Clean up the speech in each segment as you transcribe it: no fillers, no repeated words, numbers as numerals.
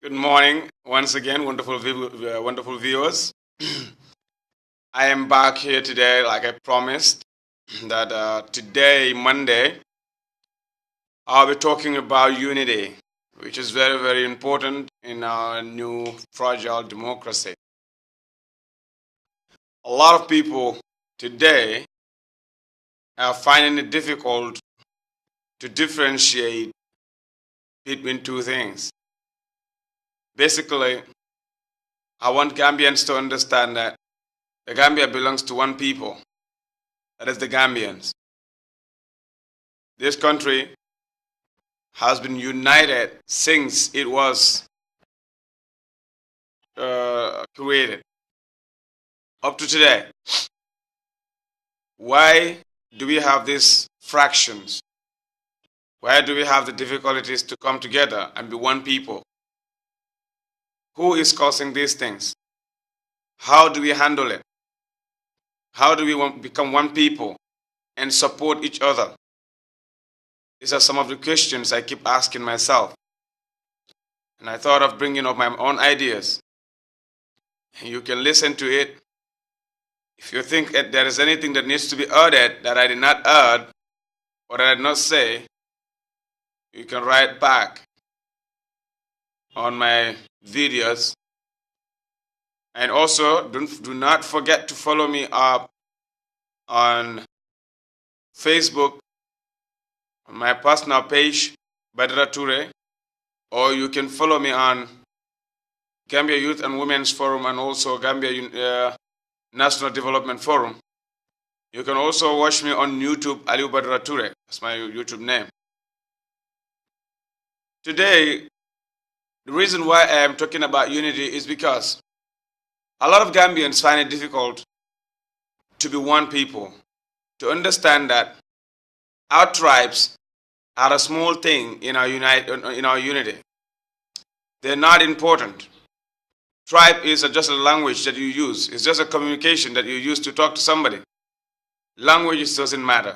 Good morning, once again, wonderful viewers. I am back here today, like I promised, that today, Monday, I'll be talking about unity, which is very, very important in our new fragile democracy. A lot of people today are finding it difficult to differentiate between two things. Basically, I want Gambians to understand that the Gambia belongs to one people, that is the Gambians. This country has been united since it was created up to today. Why do we have these fractions? Why do we have the difficulties to come together and be one people? Who is causing these things? How do we handle it? How do we become one people and support each other? These are some of the questions I keep asking myself. And I thought of bringing up my own ideas. You can listen to it. If you think that there is anything that needs to be added that I did not add or that I did not say, you can write back on my videos. And also, do not forget to follow me up on Facebook, on my personal page, Badra Toure, or you can follow me on Gambia Youth and Women's Forum and also Gambia National Development Forum. You can also watch me on YouTube, Aliou Badra Toure. That's my YouTube name. Today, the reason why I am talking about unity is because a lot of Gambians find it difficult to be one people, to understand that our tribes are a small thing in our unity. They're not important. Tribe is just a language that you use. It's just a communication that you use to talk to somebody. Language doesn't matter.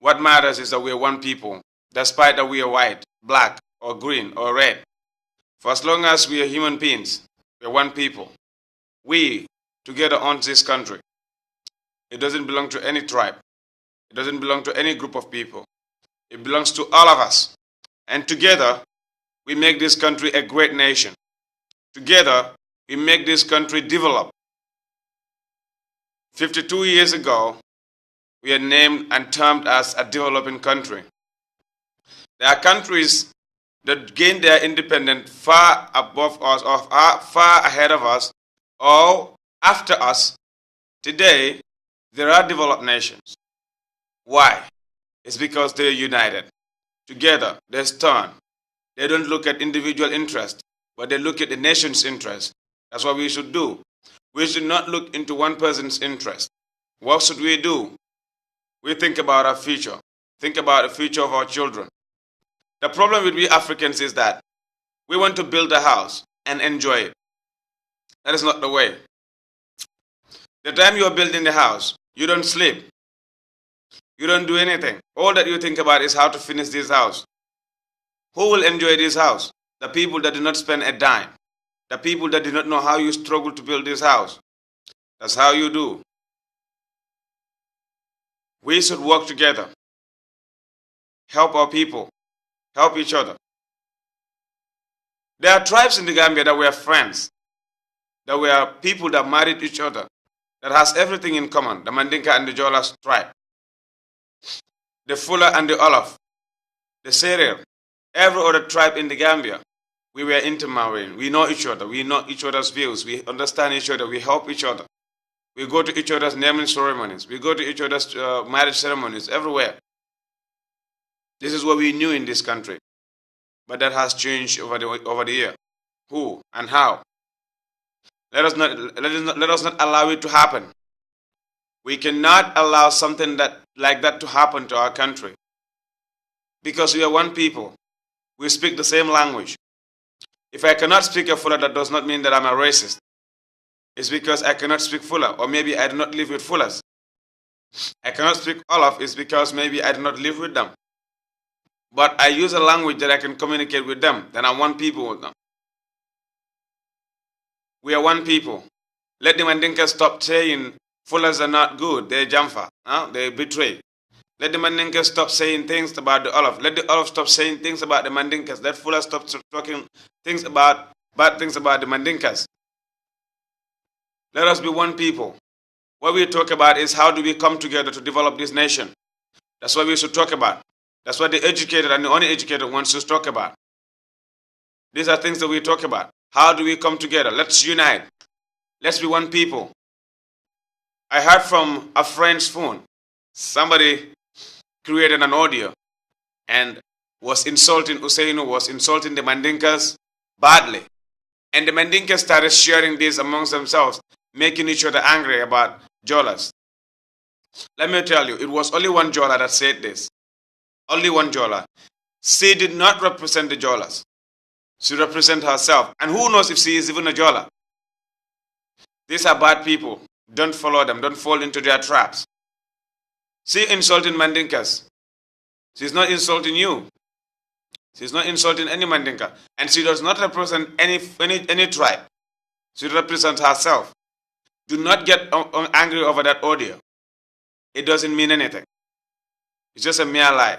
What matters is that we are one people, despite that we are white, black, or green, or red. For as long as we are human beings, we are one people. We together own this country. It doesn't belong to any tribe. It doesn't belong to any group of people. It belongs to all of us. And together, we make this country a great nation. Together, we make this country develop. 52 years ago, we are named and termed as a developing country. There are countries that gained their independence far above us or far ahead of us or after us. Today, there are developed nations. Why? It's because they're united. Together, they stand. They don't look at individual interest, but they look at the nation's interest. That's what we should do. We should not look into one person's interest. What should we do? We think about our future. Think about the future of our children. The problem with we Africans is that we want to build a house and enjoy it. That is not the way. The time you are building the house, you don't sleep. You don't do anything. All that you think about is how to finish this house. Who will enjoy this house? The people that did not spend a dime. The people that did not know how you struggle to build this house. That's how you do. We should work together. Help our people. Help each other. There are tribes in the Gambia that were friends. That were people that married each other. That has everything in common. The Mandinka and the Jola tribe. The Fula and the Olaf. The Serer. Every other tribe in the Gambia. We were intermarrying. We know each other. We know each other's views. We understand each other. We help each other. We go to each other's naming ceremonies. We go to each other's marriage ceremonies everywhere. This is what we knew in this country. But that has changed over the year. Who and how? Let us not allow it to happen. We cannot allow something like that to happen to our country. Because we are one people. We speak the same language. If I cannot speak a Fula, that does not mean that I'm a racist. It's because I cannot speak Fula, or maybe I do not live with Fulas. I cannot speak Olaf, it's because maybe I do not live with them. But I use a language that I can communicate with them, then I'm one people with them. We are one people. Let the Mandinkas stop saying Fullers are not good. They're Jamfa. They betray. Let the Mandinkas stop saying things about the Olaf. Let the Olaf stop saying things about the Mandinkas. Let Fuller stop talking bad things about the Mandinkas. Let us be one people. What we talk about is how do we come together to develop this nation. That's what we should talk about. That's what the educated and the uneducated wants to talk about. These are things that we talk about. How do we come together? Let's unite. Let's be one people. I heard from a friend's phone. Somebody created an audio and was insulting Usainu, was insulting the Mandinkas badly. And the Mandinkas started sharing this amongst themselves, making each other angry about Jolas. Let me tell you, it was only one Jola that said this. Only one Jola. She did not represent the Jolas. She represents herself. And who knows if she is even a Jola? These are bad people. Don't follow them. Don't fall into their traps. She insulting Mandinkas. She's not insulting you. She's not insulting any Mandinka. And she does not represent any tribe. She represents herself. Do not get angry over that audio. It doesn't mean anything. It's just a mere lie.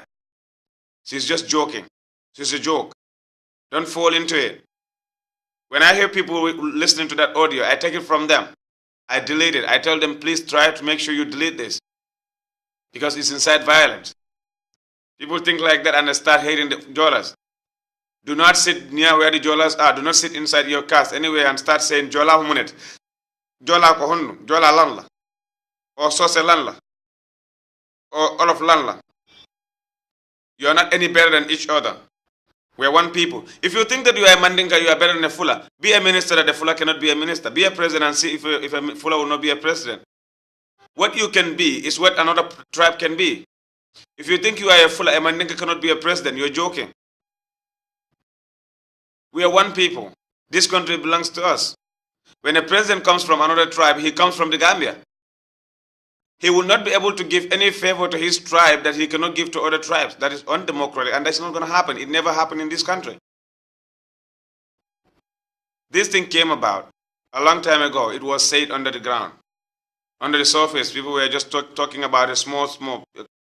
She's just joking. She's a joke. Don't fall into it. When I hear people listening to that audio, I take it from them. I delete it. I tell them, please try to make sure you delete this. Because it's incite violence. People think like that and they start hating the Jolas. Do not sit near where the Jolas are. Do not sit inside your caste anywhere and start saying Jola humunet. Jola kohunu. Jola lanla. Or Sose lanla. Or all of lanla. You are not any better than each other. We are one people. If you think that you are a Mandinka, you are better than a Fuller. Be a minister that a Fuller cannot be a minister. Be a president and see if a Fuller will not be a president. What you can be is what another tribe can be. If you think you are a Fuller, a Mandinka cannot be a president, you're joking. We are one people. This country belongs to us. When a president comes from another tribe, he comes from the Gambia. He will not be able to give any favor to his tribe that he cannot give to other tribes. That is undemocratic, and that's not going to happen. It never happened in this country. This thing came about a long time ago. It was said under the ground. Under the surface, people were just talking about the small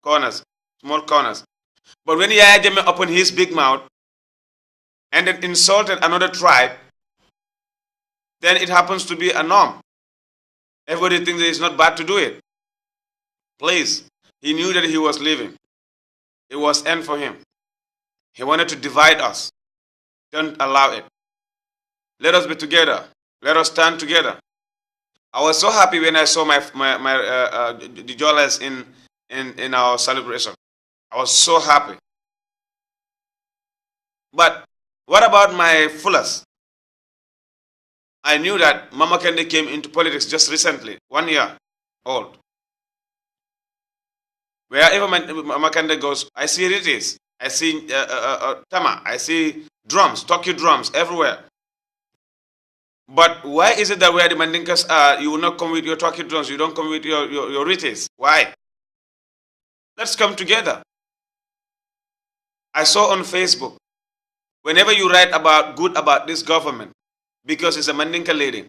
corners. But when Yahya Jammeh opened his big mouth and then insulted another tribe, then it happens to be a norm. Everybody thinks that it's not bad to do it. Please, he knew that he was leaving. It was end for him. He wanted to divide us. Don't allow it. Let us be together. Let us stand together. I was so happy when I saw the Jolas in our celebration. I was so happy. But what about my Fullers? I knew that Mama Kende came into politics just recently, 1 year old. Wherever Mama Kende goes, I see ritis, I see tama, I see drums, Tokyo drums everywhere. But why is it that where the Mandinkas are, you will not come with your Tokyo drums, you don't come with your ritis? Why? Let's come together. I saw on Facebook, whenever you write good about this government, because it's a Mandinka lady,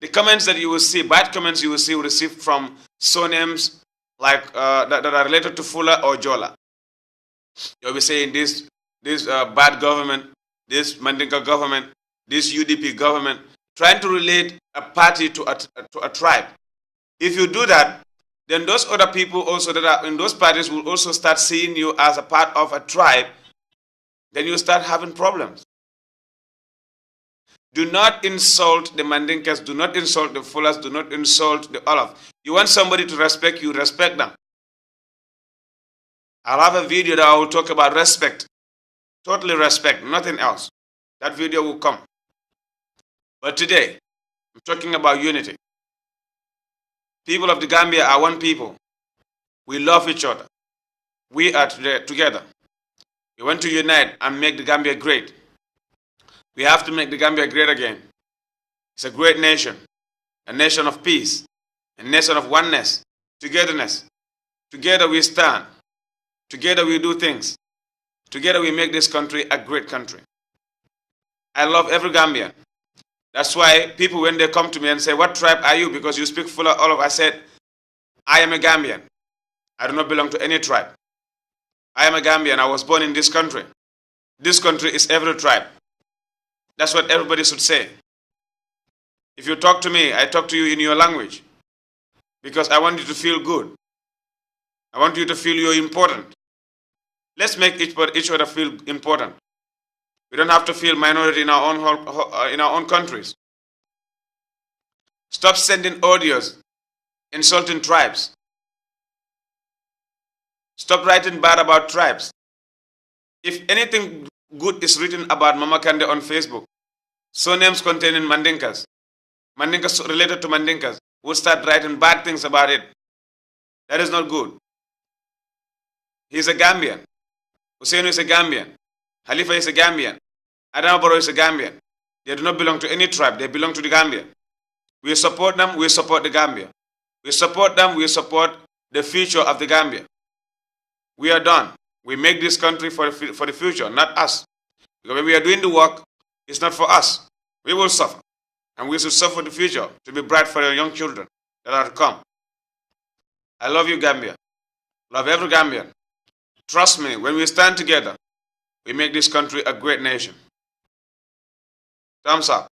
the comments that you will see, bad comments you will see received from surnames like that are related to Fuller or Jola. You'll be saying this bad government, this Mandinka government, this UDP government, trying to relate a party to a tribe. If you do that, then those other people also that are in those parties will also start seeing you as a part of a tribe. Then you start having problems. Do not insult the Mandinkas, do not insult the Fullers, do not insult the Olaf. You want somebody to respect you, respect them. I'll have a video that I will talk about respect. Totally respect, nothing else. That video will come. But today, I'm talking about unity. People of the Gambia are one people. We love each other. We are together. We want to unite and make the Gambia great. We have to make the Gambia great again. It's a great nation, a nation of peace, a nation of oneness, togetherness. Together we stand. Together we do things. Together we make this country a great country. I love every Gambian. That's why people, when they come to me and say, what tribe are you? Because you speak full of all of, I said, I am a Gambian. I do not belong to any tribe. I am a Gambian. I was born in this country. This country is every tribe. That's what everybody should say. If you talk to me, I talk to you in your language. Because I want you to feel good. I want you to feel you're important. Let's make each other feel important. We don't have to feel minority in our own countries. Stop sending audios insulting tribes. Stop writing bad about tribes. If anything good is written about Mama Kande on Facebook, surnames containing Mandinkas, Mandinkas related to Mandinkas, would start writing bad things about it. That is not good. He's a Gambian. Hussein is a Gambian. Khalifa is a Gambian. Adama Barrow is a Gambian. They do not belong to any tribe. They belong to the Gambia. We support them. We support the Gambia. We support them. We support the future of the Gambia. We are done. We make this country for the future, not us. Because when we are doing the work, it's not for us. We will suffer. And we should suffer the future to be bright for the young children that are to come. I love you, Gambia. Love every Gambian. Trust me, when we stand together, we make this country a great nation. Thumbs up.